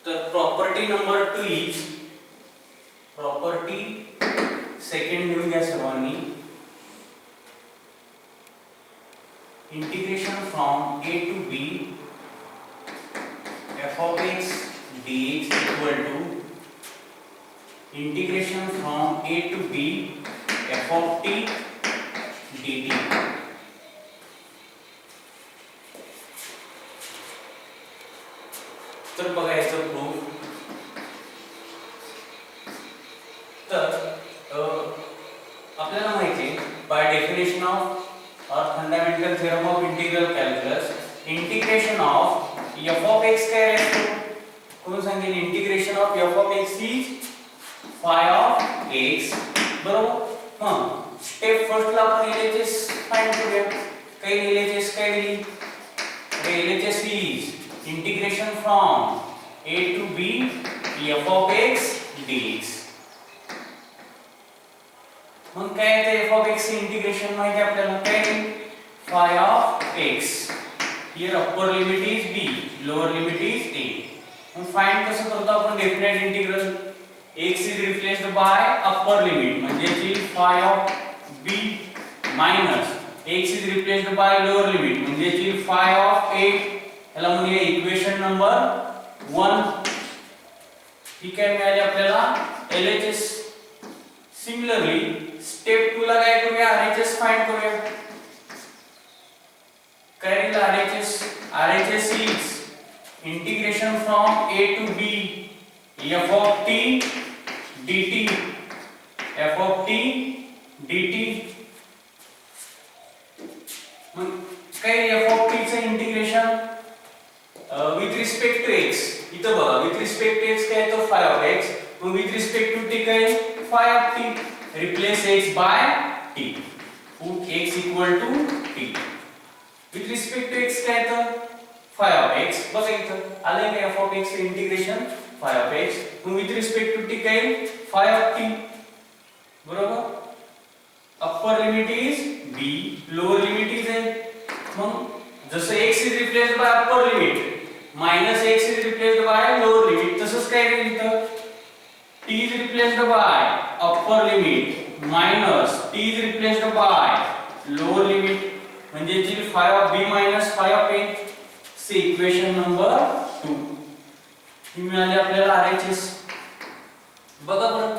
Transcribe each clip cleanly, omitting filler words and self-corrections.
तर property number 2 is property second लिहून घ्या सर्वांनी. Integration from a to b f of x dx equal to integration from a to b f of t dt. तर बघा याचं proof. तर आपल्याला माहिती आहे बाय डेफिनेशन ऑफ और fundamental theorem of integral calculus integration of f of x काय असतो. कोण सांगेल. Integration of f of x is phi of x. बरोबर. मग स्टेप फर्स्ट ला आपण LHS फाइंड करूया. काय LHS काय दिली. LHS is integration from a to b f of x dx. मग काय आहे f of x चे इंटिग्रेशन माहिती आपल्याला. काय phi of x. here upper limit is b, lower limit is a. मग फाइंड कसं करतो आपण. Definite integral x is replaced by upper limit म्हणजे जी phi of b minus x is replaced by lower limit म्हणजे जी phi of a. याला म्हणूया equation number 1. ठीक आहे. मिळाले आपल्याला LHS. सिमिलरली स्टेप 2 ला काय करूया. RHS फाइंड करूया. काय दिलं RHS. RHS is integration from a to b f of t dt f of t dt. मग काय f of t चे integration with respect to x. इथं बघा विथ रिस्पेक्ट टू x काय तो phi of x. मग with respect to t काय phi of t. Replace x by t. put x equal to t. With respect to x काय तर phi of x. बघा इथं आले काय f of x चे इंटिग्रेशन phi of x. मग विथ रिस्पेक्ट टू t काय phi of t. बरोबर. Upper limit is b, lower limit is a. मग जसं x is replaced by upper limit minus x is replaced by lower limit तसंच काय होईल इथं. t is replaced by upper limit minus t is replaced by lower limit म्हणजे जी phi of b minus phi of a. Say equation number 2 ही मिळाली आपल्याला RHS. बघा बरं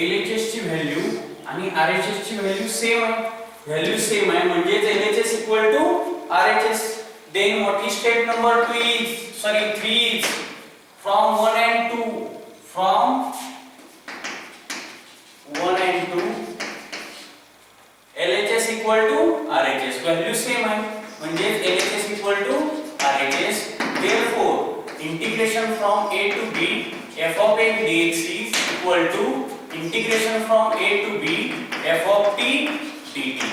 LHS ची व्हॅल्यू आणि RHS ची व्हॅल्यू सेम आहे. व्हॅल्यू सेम आहे म्हणजे LHS equal to RHS. Then what is step number 2 is, sorry 3 is from 1 and 2. From 1 and 2 LHS equal to RHS. Value same आहे म्हणजे LHS equal to RHS. Therefore integration from a to b f of x dx is equal to integration from a to b f of t dt.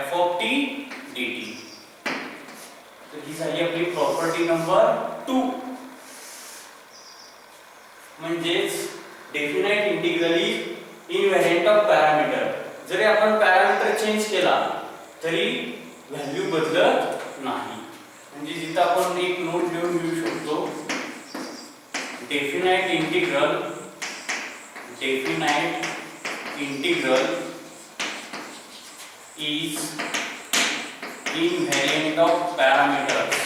f of t dt. तर ही झाली आपली property number 2. म्हणजेच definite integral is invariant of parameter. जरी आपण parameter change केला तरी value बदलत नाही. म्हणजे जिथे आपण एक नोट लिहून घेऊ शकतो. Definite integral is invariant of parameters.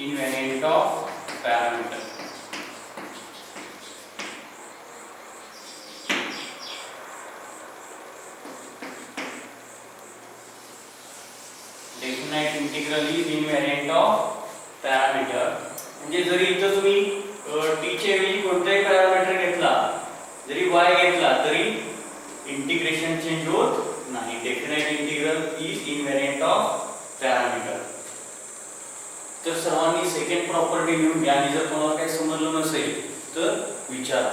Invariant of parameter. Definite integral is invariant of parameter. म्हणजे जरी इथं तुम्ही t च्या ऐवजी कोणताही पॅरामीटर घेतला जरी y घेतला तरी इंटिग्रेशन चेंज होत नाही. Definite integral is invariant of parameter. तर सर्वांनी सेकंड प्रॉपर्टी लिहून घ्या आणि जर कोणाला काही समजलं नसेल तर विचारा.